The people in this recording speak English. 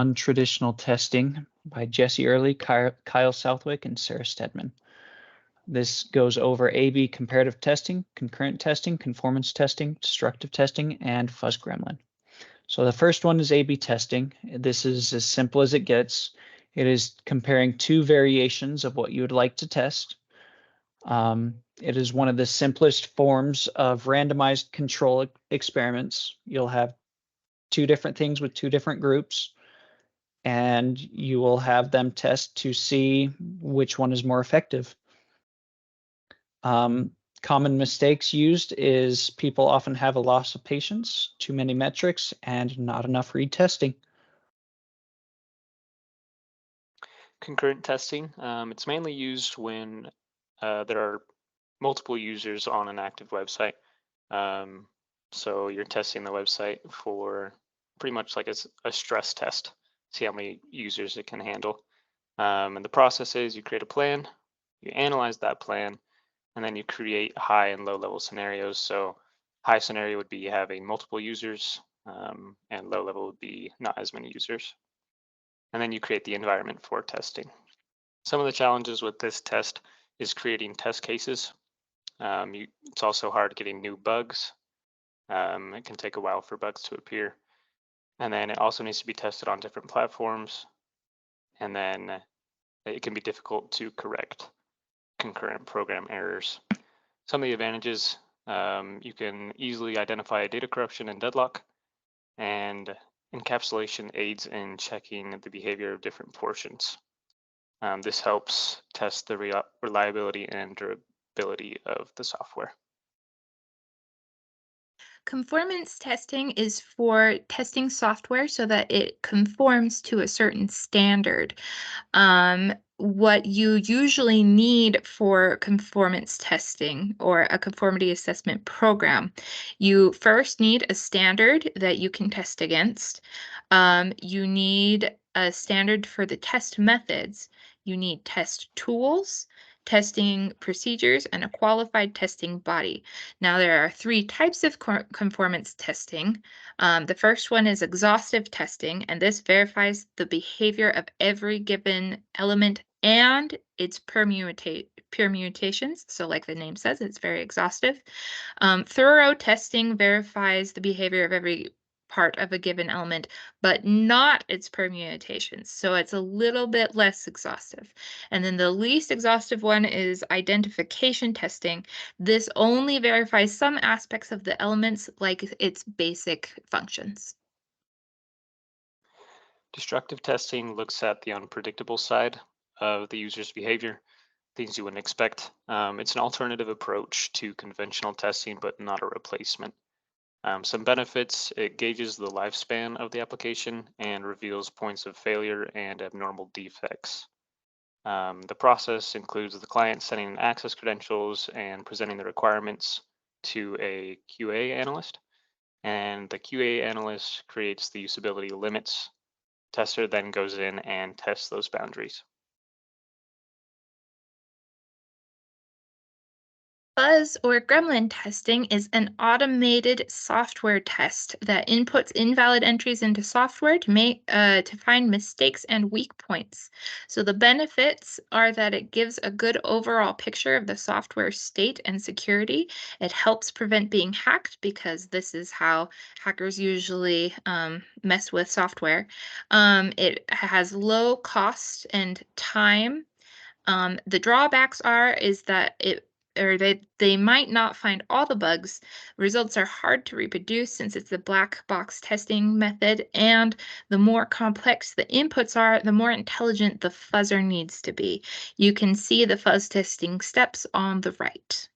Non-Traditional Testing by Jesse Earley, Kyle Southwick, and Sarah Steadman. This goes over A/B comparative testing, concurrent testing, conformance testing, destructive testing, and Fuzz Gremlin. So the first one is A/B testing. This is as simple as it gets. It is comparing two variations of what you would like to test. It is one of the simplest forms of randomized control experiments. You'll have two different things with two different groups, and you will have them test to see which one is more effective. Common mistakes used is people often have a loss of patience, too many metrics, and not enough retesting. Concurrent testing, it's mainly used when there are multiple users on an active website. So you're testing the website for pretty much like a stress test, see how many users it can handle. And the process is you create a plan, you analyze that plan, and then you create high and low level scenarios. So high scenario would be having multiple users, and low level would be not as many users. And then you create the environment for testing. Some of the challenges with this test is creating test cases. It's also hard getting new bugs. It can take a while for bugs to appear. And then it also needs to be tested on different platforms. And then it can be difficult to correct concurrent program errors. Some of the advantages, you can easily identify data corruption and deadlock, and encapsulation aids in checking the behavior of different portions. This helps test the reliability and durability of the software. Conformance testing is for testing software so that it conforms to a certain standard. What you usually need for conformance testing or a conformity assessment program, you first need a standard that you can test against. You need a standard for the test methods. You need test tools, testing procedures, and a qualified testing body. Now, there are three types of conformance testing. The first one is exhaustive testing, and this verifies the behavior of every given element and its permutations. So like the name says, it's very exhaustive. Thorough testing verifies the behavior of every part of a given element, but not its permutations. So it's a little bit less exhaustive. And then the least exhaustive one is identification testing. This only verifies some aspects of the elements, like its basic functions. Destructive testing looks at the unpredictable side of the user's behavior, things you wouldn't expect. It's an alternative approach to conventional testing, but not a replacement. Some benefits: it gauges the lifespan of the application and reveals points of failure and abnormal defects. The process includes the client setting access credentials and presenting the requirements to a QA analyst, and the QA analyst creates the usability limits. Tester then goes in and tests those boundaries. Fuzz or Gremlin testing is an automated software test that inputs invalid entries into software to find mistakes and weak points. So the benefits are that it gives a good overall picture of the software state and security. It helps prevent being hacked, because this is how hackers usually mess with software. It has low cost and time. The drawbacks is that they might not find all the bugs. Results are hard to reproduce since it's a black box testing method, and the more complex the inputs are, the more intelligent the fuzzer needs to be. You can see the fuzz testing steps on the right.